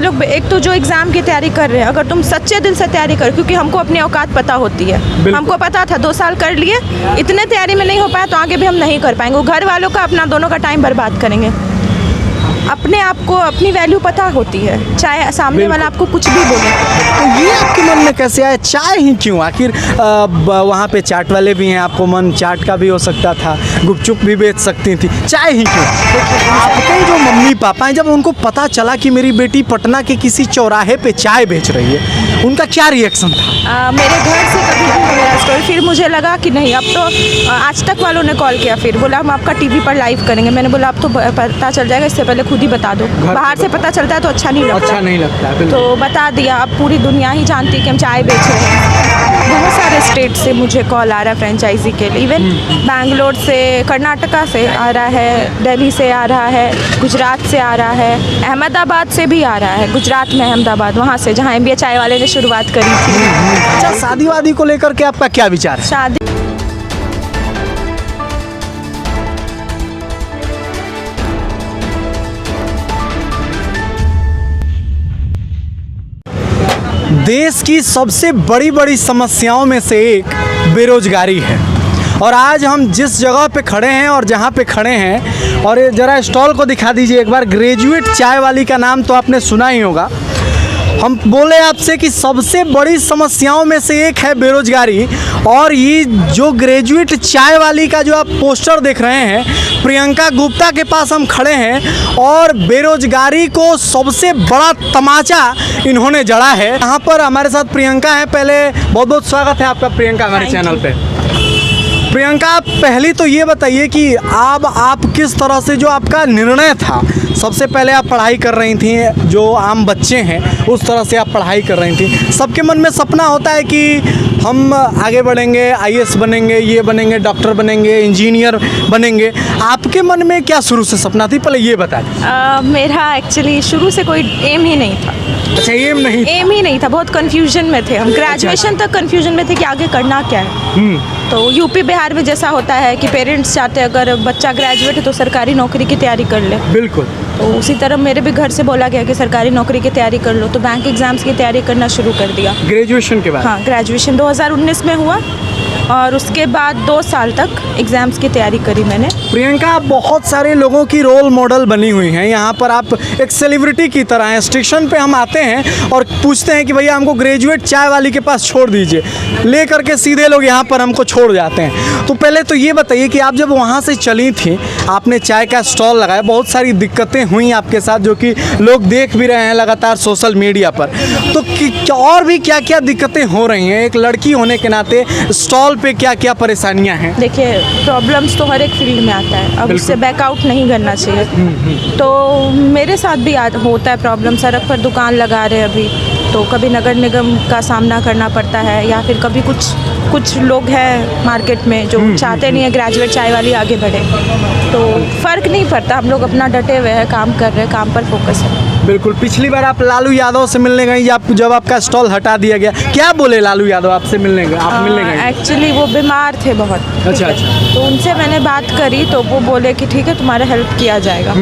लोग एक तो जो एग्ज़ाम की तैयारी कर रहे हैं, अगर तुम सच्चे दिल से तैयारी करो, क्योंकि हमको अपनी औकात पता होती है, हमको पता था 2 साल कर लिए, इतने तैयारी में नहीं हो पाया तो आगे भी हम नहीं कर पाएंगे। घर वालों का अपना दोनों का टाइम बर्बाद करेंगे। अपने आप को अपनी वैल्यू पता होती है, चाहे सामने वाला आपको कुछ भी बोले। तो ये आपके मन में कैसे आया, चाय ही क्यों? आखिर वहाँ पे चाट वाले भी हैं, आपको मन चाट का भी हो सकता था, गुपचुप भी बेच सकती थी, चाय ही क्यों? आपके जो मम्मी पापा हैं, जब उनको पता चला कि मेरी बेटी पटना के किसी चौराहे पे चाय बेच रही है, उनका क्या रिएक्शन था? मेरे घर से कभी नहीं मेरा स्टोरी, फिर मुझे लगा कि नहीं, अब तो आज तक वालों ने कॉल किया, फिर बोला हम आपका टीवी पर लाइव करेंगे। मैंने बोला अब तो पता चल जाएगा, इससे पहले खुद ही बता दो। बाहर से पता चलता है तो अच्छा नहीं लगता, तो बता दिया। अब पूरी दुनिया ही जानती है कि हम चाय बेच रहे हैं। बहुत सारे स्टेट से मुझे कॉल आ रहा है फ्रेंचाइजी के लिए, इवन बैंगलोर से, कर्नाटका से आ रहा है, दिल्ली से आ रहा है, गुजरात से आ रहा है, अहमदाबाद से भी आ रहा है। गुजरात में अहमदाबाद, वहाँ से जहाँ MBA चाय वाले ने शुरुआत करी थी। अच्छा, शादी वादी को लेकर के आपका क्या विचार है? शादी देश की सबसे बड़ी बड़ी समस्याओं में से एक बेरोजगारी है। और आज हम जिस जगह पे खड़े हैं और जहाँ पे खड़े हैं, और ये ज़रा स्टॉल को दिखा दीजिए एक बार। ग्रेजुएट चाय वाली का नाम तो आपने सुना ही होगा। हम बोले आपसे कि सबसे बड़ी समस्याओं में से एक है बेरोजगारी, और ये जो ग्रेजुएट चाय वाली का जो आप पोस्टर देख रहे हैं, प्रियंका गुप्ता के पास हम खड़े हैं, और बेरोजगारी को सबसे बड़ा तमाचा इन्होंने जड़ा है। यहाँ पर हमारे साथ प्रियंका है। पहले बहुत बहुत स्वागत है आपका प्रियंका हमारे चैनल पे। प्रियंका, आप पहली तो ये बताइए कि आप किस तरह से, जो आपका निर्णय था, सबसे पहले आप पढ़ाई कर रही थी, जो आम बच्चे हैं उस तरह से आप पढ़ाई कर रही थी। सबके मन में सपना होता है कि हम आगे बढ़ेंगे, IAS बनेंगे, ये बनेंगे, डॉक्टर बनेंगे, इंजीनियर बनेंगे। आपके मन में क्या शुरू से सपना थी, पहले ये बताइए। मेरा एक्चुअली शुरू से कोई एम ही नहीं था। अच्छा, एम ही नहीं था, बहुत कन्फ्यूजन में थे हम। ग्रेजुएशन तक कन्फ्यूजन में थे कि आगे करना क्या है। तो यूपी बिहार में जैसा होता है कि पेरेंट्स चाहते हैं अगर बच्चा ग्रेजुएट है तो सरकारी नौकरी की तैयारी कर ले। बिल्कुल। तो उसी तरह मेरे भी घर से बोला गया कि सरकारी नौकरी की तैयारी कर लो, तो बैंक एग्जाम्स की तैयारी करना शुरू कर दिया ग्रेजुएशन के बाद। हाँ, ग्रेजुएशन 2019 में हुआ, और उसके बाद 2 साल तक एग्ज़ाम्स की तैयारी करी मैंने। प्रियंका, आप बहुत सारे लोगों की रोल मॉडल बनी हुई हैं। यहाँ पर आप एक सेलिब्रिटी की तरह हैं। स्टेशन पे हम आते हैं और पूछते हैं कि भैया हमको ग्रेजुएट चाय वाली के पास छोड़ दीजिए, ले करके सीधे लोग यहाँ पर हमको छोड़ जाते हैं। तो पहले तो ये बताइए कि आप जब वहाँ से चली थी, आपने चाय का स्टॉल लगाया, बहुत सारी दिक्कतें हुई आपके साथ, जो कि लोग देख भी रहे हैं लगातार सोशल मीडिया पर। तो और भी क्या क्या दिक्कतें हो रही हैं, एक लड़की होने के नाते स्टॉल पे क्या क्या परेशानियां हैं? देखिए, प्रॉब्लम्स तो हर एक फील्ड में आता है, अब उससे बैकआउट नहीं करना चाहिए। तो मेरे साथ भी होता है प्रॉब्लम। सड़क पर दुकान लगा रहे अभी, तो कभी नगर निगम का सामना करना पड़ता है, या फिर कभी कुछ लोग हैं मार्केट में जो चाहते नहीं है ग्रेजुएट चाय वाली आगे बढ़े। तो फ़र्क नहीं पड़ता, हम लोग अपना डटे हुए हैं, काम कर रहे हैं, काम पर फोकस है। बिल्कुल। पिछली बार आप लालू यादव से मिलने गई, जब आपका स्टॉल हटा दिया गया, क्या बोले लालू यादव आपसे मिलने गए? आप मिलने गए? एक्चुअली वो बीमार थे बहुत। अच्छा। तो उनसे मैंने बात करी तो वो बोले कि ठीक है, तुम्हारा हेल्प किया जाएगा।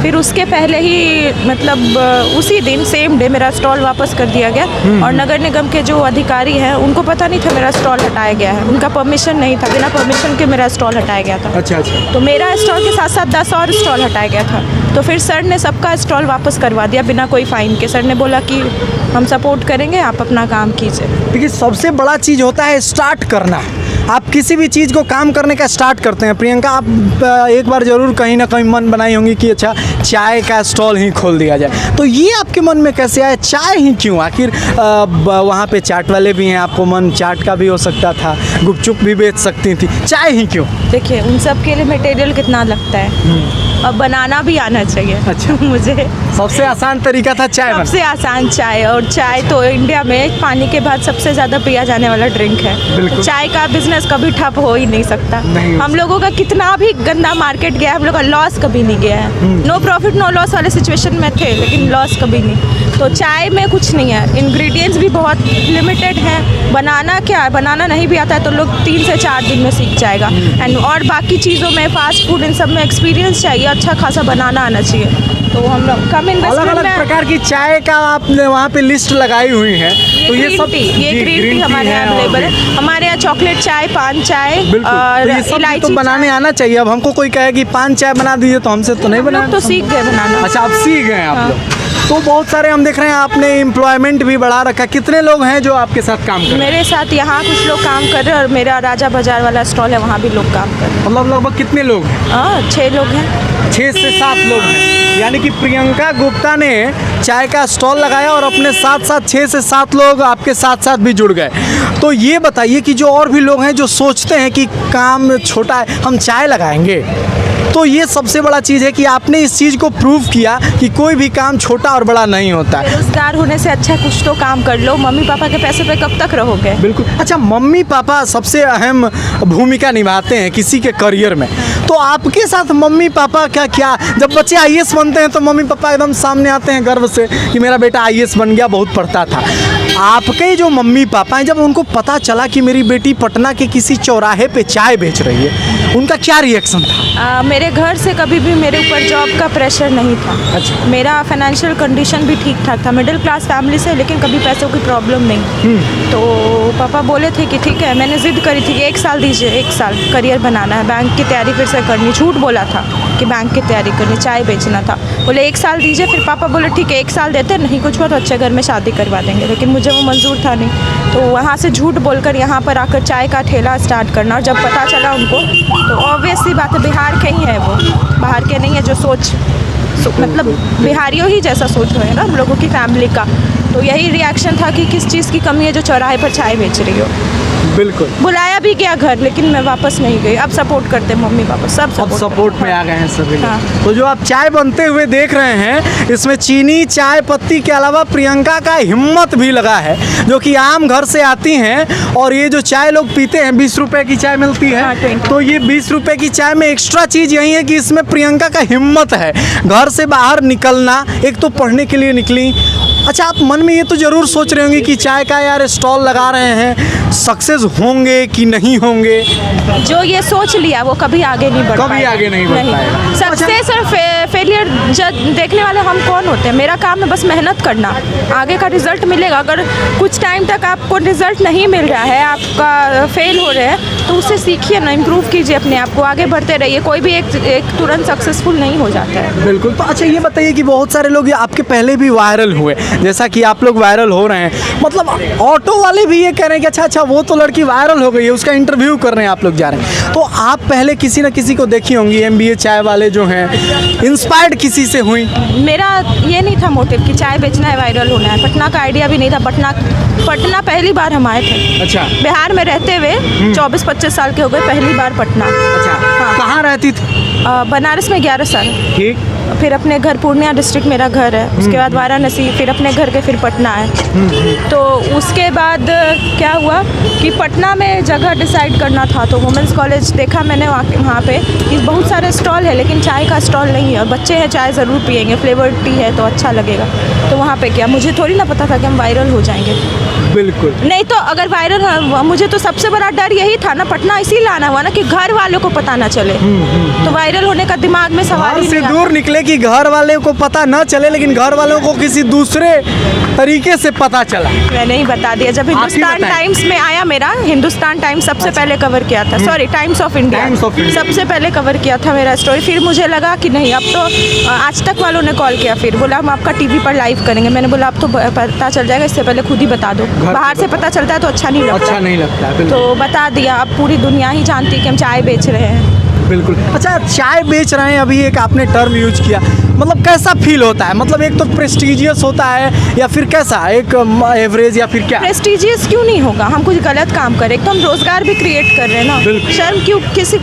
फिर उसके पहले ही, मतलब उसी दिन सेम डे मेरा स्टॉल वापस कर दिया गया, और नगर निगम के जो अधिकारी हैं उनको पता नहीं था मेरा स्टॉल हटाया गया है, उनका परमिशन नहीं था, बिना परमिशन के मेरा स्टॉल हटाया गया था। अच्छा। तो मेरा स्टॉल के साथ साथ 10 और स्टॉल हटाया गया था। तो फिर सर ने सबका स्टॉल वापस करवा दिया बिना कोई फ़ाइन के। सर ने बोला कि हम सपोर्ट करेंगे, आप अपना काम कीजिए। देखिए, सबसे बड़ा चीज़ होता है स्टार्ट करना। आप किसी भी चीज़ को काम करने का स्टार्ट करते हैं। प्रियंका, आप एक बार ज़रूर कहीं ना कहीं मन बनाई होंगी कि अच्छा चाय का स्टॉल ही खोल दिया जाए। तो ये आपके मन में कैसे आया, चाय ही क्यों? आखिर वहाँ पे चाट वाले भी हैं, आपको मन चाट का भी हो सकता था, गुपचुप भी बेच सकती थी, चाय ही क्यों? देखिए, उन सब के लिए मटेरियल कितना लगता है, अब बनाना भी आना चाहिए। अच्छा। मुझे सबसे आसान तरीका था चाय। सबसे आसान चाय, और चाय तो इंडिया में पानी के बाद सबसे ज़्यादा पिया जाने वाला ड्रिंक है। चाय का बिजनेस कभी ठप हो ही नहीं सकता। हम लोगों का कितना भी गंदा मार्केट गया, हम लोग का लॉस कभी नहीं गया है। नो प्रॉफिट नो लॉस वाले सिचुएशन में थे, लेकिन लॉस कभी नहीं। तो चाय में कुछ नहीं है, इंग्रेडिएंट्स भी बहुत लिमिटेड हैं। बनाना क्या है, बनाना नहीं भी आता है तो लोग 3 से 4 दिन में सीख जाएगा। एंड और बाकी चीज़ों में, फास्ट फूड, इन सब में एक्सपीरियंस चाहिए, अच्छा खासा बनाना आना चाहिए। तो हम लोग कम अलग इन्वेस्टमेंट अलग में। प्रकार की चाय का आपने वहाँ पे लिस्ट लगाई हुई है, तो ये सब ये ग्रीन टी हमारे यहाँ अवेलेबल है। हमारे यहाँ चॉकलेट चाय, पान चाय बिल्कुल, और तो ये सब भी तो इलायची बनाने आना चाहिए। अब हमको कोई कहे कि पान चाय बना दीजिए तो हमसे तो नहीं बना। लोग तो सीख गए बनाना। अच्छा, आप सीख गए आप हाँ। लोग। तो बहुत सारे हम देख रहे हैं आपने एम्प्लॉयमेंट भी बढ़ा रखा। कितने लोग हैं जो आपके साथ काम कर रहे हैं? मेरे साथ यहाँ कुछ लोग काम कर रहे हैं और मेरा राजा बाजार वाला स्टॉल है, वहाँ भी लोग काम कर रहे हैं। मतलब लगभग कितने लोग हैं? 6 लोग हैं। 6 से 7 लोग हैं। यानी कि प्रियंका गुप्ता ने चाय का स्टॉल लगाया और अपने साथ साथ 6 से 7 लोग आपके साथ साथ भी जुड़ गए। तो ये बताइए कि जो और भी लोग हैं जो सोचते हैं कि काम छोटा है, हम चाय लगाएंगे, तो ये सबसे बड़ा चीज़ है कि आपने इस चीज़ को प्रूव किया कि कोई भी काम छोटा और बड़ा नहीं होता है। बेरोजगार होने से अच्छा कुछ तो काम कर लो। मम्मी पापा के पैसे पे कब तक रहोगे? बिल्कुल। अच्छा, मम्मी पापा सबसे अहम भूमिका निभाते हैं किसी के करियर में, तो आपके साथ मम्मी पापा का क्या, जब बच्चे आईएएस बनते हैं तो मम्मी पापा एकदम सामने आते हैं गर्व से कि मेरा बेटा आईएएस बन गया, बहुत पढ़ता था। आपके जो मम्मी पापा हैं, जब उनको पता चला कि मेरी बेटी पटना के किसी चौराहे पे चाय बेच रही है, उनका क्या रिएक्शन था? मेरे घर से कभी भी मेरे ऊपर जॉब का प्रेशर नहीं था। अच्छा। मेरा फाइनेंशियल कंडीशन भी ठीक ठाक था, मिडिल क्लास फैमिली से, लेकिन कभी पैसों की प्रॉब्लम नहीं। तो पापा बोले थे कि ठीक है, मैंने ज़िद करी थी कि 1 साल दीजिए, 1 साल करियर बनाना है, बैंक की तैयारी फिर से करनी। झूठ बोला था कि बैंक की तैयारी करनी, चाय बेचना था। बोले 1 साल दीजिए, फिर पापा बोले ठीक है 1 साल देते, नहीं कुछ हुआ तो अच्छे घर में शादी करवा देंगे, लेकिन मुझे वो मंजूर था नहीं। तो वहाँ से झूठ बोलकर यहाँ पर आकर चाय का ठेला स्टार्ट करना, और जब पता चला उनको तो ऑब्वियस सी बात है, बिहार के ही है वो, बाहर के नहीं है। जो सोच मतलब बिहारियों ही जैसा सोच रहे हैं ना हम लोगों की फैमिली का, तो यही रिएक्शन था कि किस चीज़ की कमी है जो चौराहे पर चाय बेच रही हो। बिल्कुल। बुलाया भी गया घर, लेकिन मैं वापस नहीं गई। अब सपोर्ट करते मम्मी पापा, सब अब सपोर्ट में आ गए हैं सभी लोग। हाँ। तो जो आप चाय बनते हुए देख रहे हैं, इसमें चीनी, चाय पत्ती के अलावा प्रियंका का हिम्मत भी लगा है, जो कि आम घर से आती हैं। और ये जो चाय लोग पीते हैं, 20 रुपए की चाय मिलती है। हाँ, 20। तो ये 20 रुपए की चाय में एक्स्ट्रा चीज़ यही है कि इसमें प्रियंका का हिम्मत है घर से बाहर निकलना। एक तो पढ़ने के लिए निकली। अच्छा, आप मन में ये तो ज़रूर सोच रहे होंगे कि चाय का यार स्टॉल लगा रहे हैं, सक्सेस होंगे कि नहीं होंगे? जो ये सोच लिया वो कभी आगे नहीं बढ़ कभी पाएगा। आगे नहीं बढ़ पाएगा। सक्सेस और फेलियर देखने वाले हम कौन होते हैं? मेरा काम है बस मेहनत करना, आगे का रिजल्ट मिलेगा। अगर कुछ टाइम तक आपको रिजल्ट नहीं मिल रहा है, आपका फेल हो रहे हैं, तो उससे सीखिए ना, इम्प्रूव कीजिए अपने आप को, आगे बढ़ते रहिए। कोई भी एक तुरंत सक्सेसफुल नहीं हो जाता है। बिल्कुल। तो अच्छा, ये बताइए कि बहुत सारे लोग आपके पहले भी वायरल हुए, जैसा कि आप लोग वायरल हो रहे हैं, मतलब ऑटो वाले भी ये कह रहे हैं कि अच्छा वो तो लड़की वायरल हो गई है, उसका इंटरव्यू कर रहे हैं, आप लोग जा रहे हैं। तो आप पहले किसी न किसी को देखी होंगी, MBA चाय वाले जो हैं, इंस्पायर्ड किसी से हुई? मेरा ये नहीं था मोटिव कि चाय बेचना है, वायरल होना है। पटना का आइडिया भी नहीं था। पटना पहली बार हम आए थे। अच्छा। बिहार में रहते हुए 24-25 साल के हो गए, पहली बार पटना। अच्छा। हाँ। कहाँ रहती थी? बनारस में 11 साल। ठीक। फिर अपने घर पूर्णिया डिस्ट्रिक्ट मेरा घर है, उसके बाद वाराणसी, फिर अपने घर के फिर पटना है। तो उसके बाद क्या हुआ कि पटना में जगह डिसाइड करना था, तो वुमेंस कॉलेज देखा मैंने वहाँ पे कि बहुत सारे स्टॉल है, लेकिन चाय का स्टॉल नहीं है। और बच्चे हैं, चाय ज़रूर पियेंगे, फ्लेवर्ड टी है तो अच्छा लगेगा। तो वहाँ पे क्या, मुझे थोड़ी ना पता था कि हम वायरल हो जाएंगे। बिल्कुल। नहीं तो अगर वायरल, मुझे तो सबसे बड़ा डर यही था ना, पटना इसीलिए लाना हुआ ना कि घर वालों को पता ना चले। तो वायरल होने का दिमाग में सवाल घर ही से नहीं दूर आता। निकले कि घर वाले को पता न चले, लेकिन घर वालों को किसी दूसरे तरीके से पता चला। मैंने ही बता दिया। जब हिंदुस्तान बताएं। टाइम्स में आया मेरा, हिंदुस्तान टाइम्स सबसे पहले कवर किया था, sorry times of India times of India. सबसे पहले कवर किया था मेरा स्टोरी। फिर मुझे लगा कि नहीं, अब तो आज तक वालों ने कॉल किया, फिर बोला हम आपका टीवी पर लाइव करेंगे। मैंने बोला अब तो पता चल जाएगा, इससे पहले खुद ही बता दो। बाहर से पता चलता है तो अच्छा नहीं लगता। अच्छा नहीं लगता, बिल्कुल। तो बता दिया, अब पूरी दुनिया ही जानती है कि हम चाय बेच रहे हैं। बिल्कुल। अच्छा, चाय बेच रहे हैं, अभी एक आपने टर्म यूज किया, मतलब कैसा फील होता है? मतलब एक तो प्रेस्टिजियस होता है या फिर कैसा, एक एवरेज या फिर क्या? प्रेस्टिजियस क्यों नहीं होगा? हम कुछ गलत काम करें तो हम रोजगार भी क्रिएट कर रहे हैं ना। बिल्कुल। शर्म क्यों,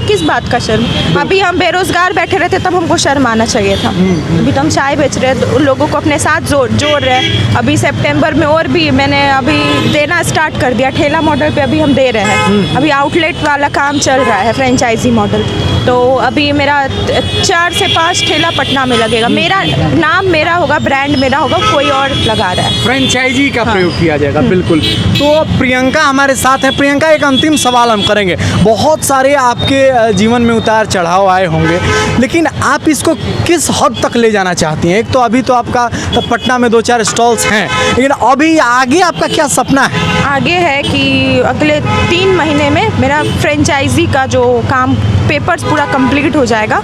किस बात का शर्म? अभी हम बेरोजगार बैठे रहते तब हमको शर्म आना चाहिए था। अभी तो हम चाय बेच रहे हैं, तो लोगों को अपने साथ जोड़ रहे हैं। अभी सितंबर में और भी मैंने अभी देना स्टार्ट कर दिया, ठेला मॉडल पे अभी हम दे रहे हैं। अभी आउटलेट वाला काम चल रहा है, फ्रेंचाइजी मॉडल। तो अभी मेरा 4 से 5 ठेला पटना में लगेगा। जाएगा, मेरा नाम मेरा होगा, ब्रांड मेरा होगा, कोई और लगा रहा है। फ्रेंचाइजी का प्रयोग किया जाएगा, बिल्कुल। तो प्रियंका हमारे साथ हैं। प्रियंका, एक अंतिम सवाल हम करेंगे। बहुत सारे आपके जीवन में उतार चढ़ाव आए होंगे, लेकिन आप इसको किस हद तक ले जाना चाहती हैं? एक तो अभी तो आपका पटना में 2-4 स्टॉल्स हैं, लेकिन अभी आगे आपका क्या सपना है? आगे है कि अगले 3 महीने में मेरा फ्रेंचाइजी का जो काम पेपर्स पूरा कंप्लीट हो जाएगा,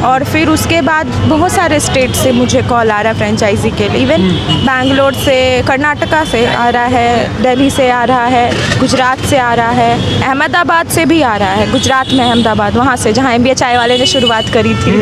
और फिर उसके बाद बहुत सारे स्टेट से मुझे कॉल आ रहा है फ्रेंचाइजी के लिए। इवन बैंगलोर से, कर्नाटका से आ रहा है, दिल्ली से आ रहा है, गुजरात से आ रहा है, अहमदाबाद से भी आ रहा है। गुजरात में अहमदाबाद, वहाँ से जहाँ MBA चाय वाले ने शुरुआत करी थी।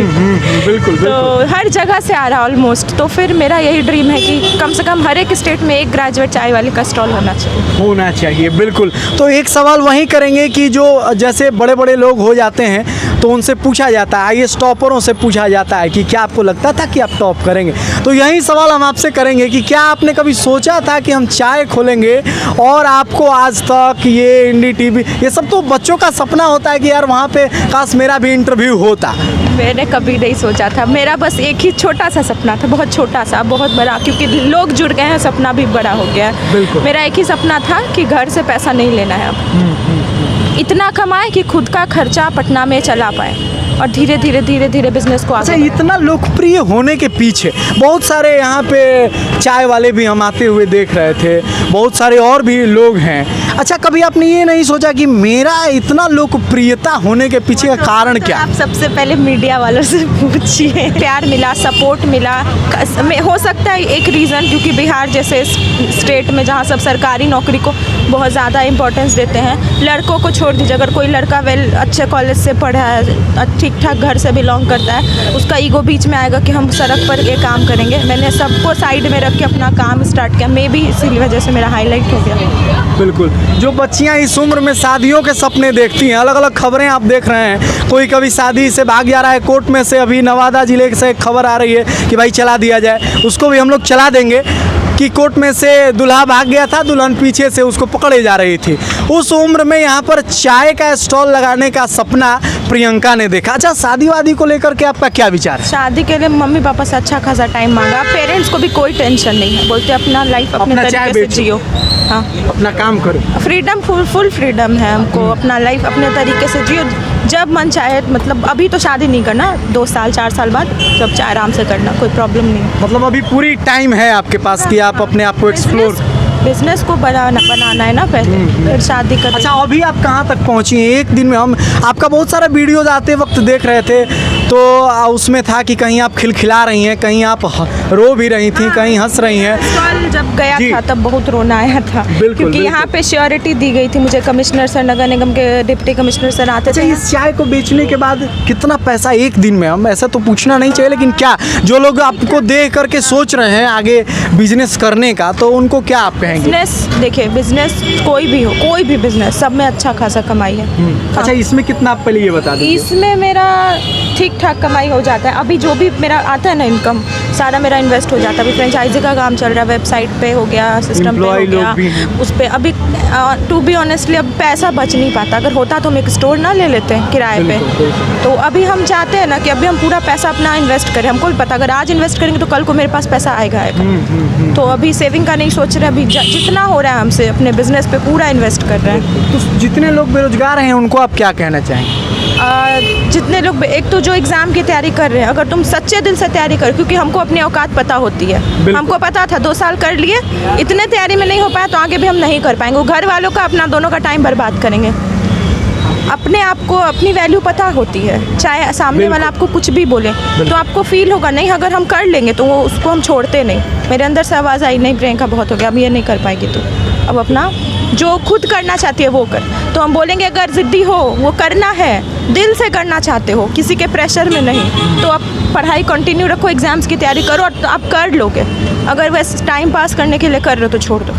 बिल्कुल। तो हर जगह से आ रहा है ऑलमोस्ट। तो फिर मेरा यही ड्रीम है कि कम से कम हर एक स्टेट में एक ग्रेजुएट चाय वाले का स्टॉल होना चाहिए। बिल्कुल। तो एक सवाल वहीं करेंगे कि जो जैसे बड़े बड़े लोग हो जाते हैं तो उनसे पूछा जाता है, आईएएस टॉपरों से पूछा जाता है कि क्या आपको लगता था कि आप टॉप करेंगे? तो यही सवाल हम आपसे करेंगे कि क्या आपने कभी सोचा था कि हम चाय खोलेंगे, और आपको आज तक ये इंडी टीवी, ये सब तो बच्चों का सपना होता है कि यार वहाँ पे काश मेरा भी इंटरव्यू होता। मैंने कभी नहीं सोचा था। मेरा बस एक ही छोटा सा सपना था, बहुत छोटा सा, बहुत बड़ा, क्योंकि लोग जुड़ गए हैं, सपना भी बड़ा हो गया है। बिल्कुल। मेरा एक ही सपना था कि घर से पैसा नहीं लेना है, अब इतना कमाए कि खुद का खर्चा पटना में चला पाए, और धीरे धीरे बिजनेस को अच्छा, आगे इतना लोकप्रिय होने के पीछे बहुत सारे यहाँ पे चाय वाले भी हम आते हुए देख रहे थे, बहुत सारे और भी लोग हैं। अच्छा, कभी आपने ये नहीं सोचा कि मेरा इतना लोकप्रियता होने के पीछे का कारण क्या? आप सबसे पहले मीडिया वालों से पूछिए। प्यार मिला, सपोर्ट मिला, हो सकता है एक रीज़न क्योंकि बिहार जैसे स्टेट में जहाँ सब सरकारी नौकरी को बहुत ज़्यादा इंपॉर्टेंस देते हैं। लड़कों को छोड़ दीजिए, अगर कोई लड़का अच्छे कॉलेज से पढ़ा है, ठीक ठाक घर से बिलोंग करता है, उसका ईगो बीच में आएगा कि हम सड़क पर ये काम करेंगे। मैंने सबको साइड में रख के अपना काम स्टार्ट किया, मे भी इसी वजह से मेरा हाईलाइट हो गया। बिल्कुल। जो बच्चियां इस उम्र में शादियों के सपने देखती हैं, अलग अलग खबरें आप देख रहे हैं, कोई कभी शादी से भाग जा रहा है, कोर्ट में से अभी नवादा जिले से एक खबर आ रही है कि भाई चला दिया जाए, उसको भी हम लोग चला देंगे कि कोर्ट में से दूल्हा भाग गया था, दुल्हन पीछे से उसको पकड़े जा रही थी। उस उम्र में यहाँ पर चाय का स्टॉल लगाने का सपना प्रियंका ने देखा। अच्छा, शादी वादी को लेकर के आपका क्या विचार है? शादी के लिए मम्मी पापा से अच्छा खासा टाइम मांगा। पेरेंट्स को भी कोई टेंशन नहीं है, बोलते अपना लाइफ अपने तरीके से जियो। हाँ, अपना काम करो। फ्रीडम, फुल फ्रीडम है हमको, अपना लाइफ अपने तरीके से जियो, जब मन चाहे। मतलब अभी तो शादी नहीं करना, 2 साल 4 साल बाद जब चाहे आराम से करना, कोई प्रॉब्लम नहीं है। मतलब अभी पूरी टाइम है आपके पास कि आप अपने आप को एक्सप्लोर। बिजनेस को बनाना है ना पहले, फिर शादी कर। अच्छा, अभी आप कहाँ तक पहुँची हैं? एक दिन में हम आपका बहुत सारा वीडियोज आते वक्त देख रहे थे, तो उसमें था कि कहीं आप खिलखिला रही हैं, कहीं आप रो भी रही थी, कहीं हंस रही हैं। स्टॉल जब गया था तब बहुत रोना आया था, क्योंकि यहाँ पे श्योरिटी दी गई थी मुझे। कमिश्नर सर, नगर निगम के डिप्टी कमिश्नर सर आते थे। इस चाय को बेचने के बाद कितना पैसा एक दिन में, हम ऐसा तो पूछना नहीं चाहिए, लेकिन क्या जो लोग आपको देख करके सोच रहे हैं आगे बिजनेस करने का, तो उनको क्या आप कहेंगे? बिजनेस, देखिए बिजनेस कोई भी हो, कोई भी बिजनेस, सब में अच्छा खासा कमाई है। अच्छा, इसमें कितना आप पहले ये बता दीजिए? इसमें मेरा ठीक ठाक कमाई हो जाता है। अभी जो भी मेरा आता है ना इनकम, सारा मेरा इन्वेस्ट हो जाता है। अभी फ्रेंचाइजी का काम चल रहा है, वेबसाइट पे हो गया, सिस्टम पे हो गया, उस पर अभी टू बी ऑनेस्टली अब पैसा बच नहीं पाता। अगर होता तो हम एक स्टोर ना ले लेते हैं किराए पे। तो अभी हम चाहते हैं ना कि अभी हम पूरा पैसा अपना इन्वेस्ट करें। हमको भी पता अगर आज इन्वेस्ट करेंगे तो कल को मेरे पास पैसा आएगा। तो अभी सेविंग का नहीं सोच रहे, अभी जितना हो रहा है हमसे अपने बिजनेस पे पूरा इन्वेस्ट कर रहे हैं। तो जितने लोग बेरोजगार हैं उनको आप क्या कहना चाहेंगे? जितने लोग, एक तो जो एग्ज़ाम की तैयारी कर रहे हैं, अगर तुम सच्चे दिल से तैयारी कर, क्योंकि हमको अपनी औकात पता होती है। हमको पता था 2 साल कर लिए, इतने तैयारी में नहीं हो पाया तो आगे भी हम नहीं कर पाएंगे। घर वालों का, अपना, दोनों का टाइम बर्बाद करेंगे। अपने आप को अपनी वैल्यू पता होती है, चाहे सामने वाला आपको कुछ भी बोले तो आपको फील होगा नहीं, अगर हम कर लेंगे तो वो उसको हम छोड़ते नहीं। मेरे अंदर से आवाज़ आई, नहीं प्रियंका बहुत हो गया, अब ये नहीं कर पाएगी तो अब अपना जो खुद करना चाहती है वो कर। तो हम बोलेंगे अगर ज़िद्दी हो, वो करना है, दिल से करना चाहते हो, किसी के प्रेशर में नहीं, तो आप पढ़ाई कंटिन्यू रखो, एग्ज़ाम्स की तैयारी करो और तो आप कर लोगे। अगर वैसे टाइम पास करने के लिए कर रहे हो तो छोड़ दो।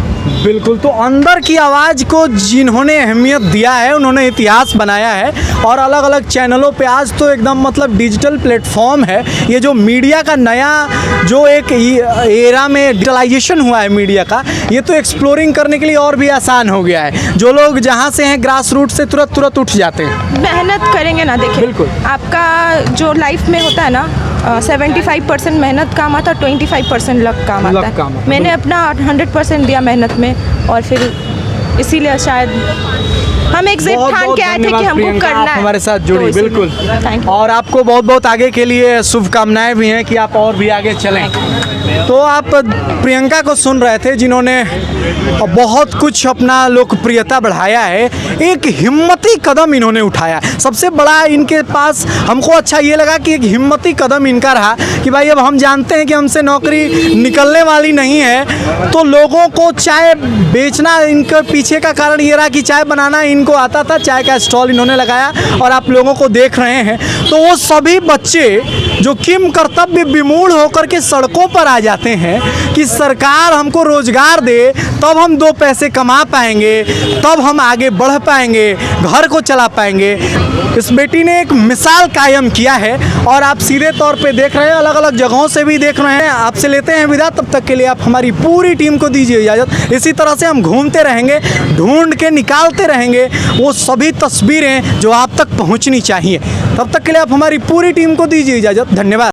बिल्कुल। तो अंदर की आवाज़ को जिन्होंने अहमियत दिया है, उन्होंने इतिहास बनाया है, और अलग अलग चैनलों पे आज तो एकदम मतलब डिजिटल प्लेटफॉर्म है। ये जो मीडिया का नया जो एक एरा में डिजिटलाइजेशन हुआ है मीडिया का, ये तो एक्सप्लोरिंग करने के लिए और भी आसान हो गया है। जो लोग जहाँ से हैं ग्रास रूट से तुरंत उठ जाते हैं। मेहनत करेंगे ना, देखिए बिल्कुल। आपका जो लाइफ में होता है ना, 75% मेहनत काम आता, 25% लक काम लक आता काम आता। है। मैंने अपना 100% दिया मेहनत में, और फिर इसीलिए शायद हम एक जिद बहुत ठान बहुत के आए थे धन्यवाद कि हमको प्रियंका, करना आप है। हमारे साथ तो जुड़ी, इसीलिए। बिल्कुल। Thank you. और आपको बहुत बहुत आगे के लिए शुभकामनाएं भी हैं कि आप और भी आगे चलें। तो आप प्रियंका को सुन रहे थे, जिन्होंने बहुत कुछ अपना लोकप्रियता बढ़ाया है। एक हिम्मती कदम इन्होंने उठाया। सबसे बड़ा इनके पास हमको अच्छा ये लगा कि एक हिम्मती कदम इनका रहा कि भाई अब हम जानते हैं कि हमसे नौकरी निकलने वाली नहीं है, तो लोगों को चाय बेचना, इनके पीछे का कारण ये रहा कि चाय बनाना इनको आता था। चाय का स्टॉल इन्होंने लगाया और आप लोगों को देख रहे हैं। तो वो सभी बच्चे जो किम कर्तव्य विमूढ़ होकर के सड़कों पर आ जाते हैं कि सरकार हमको रोजगार दे, तब हम 2 पैसे कमा पाएंगे, तब हम आगे बढ़ पाएंगे, घर को चला पाएंगे। इस बेटी ने एक मिसाल कायम किया है और आप सीधे तौर पे देख रहे हैं, अलग अलग जगहों से भी देख रहे हैं। आपसे लेते हैं विदा, तब तक के लिए आप हमारी पूरी टीम को दीजिए इजाज़त। इसी तरह से हम घूमते रहेंगे, ढूंढ के निकालते रहेंगे वो सभी तस्वीरें जो आप तक पहुंचनी चाहिए। तब तक के लिए आप हमारी पूरी टीम को दीजिए इजाज़त। धन्यवाद।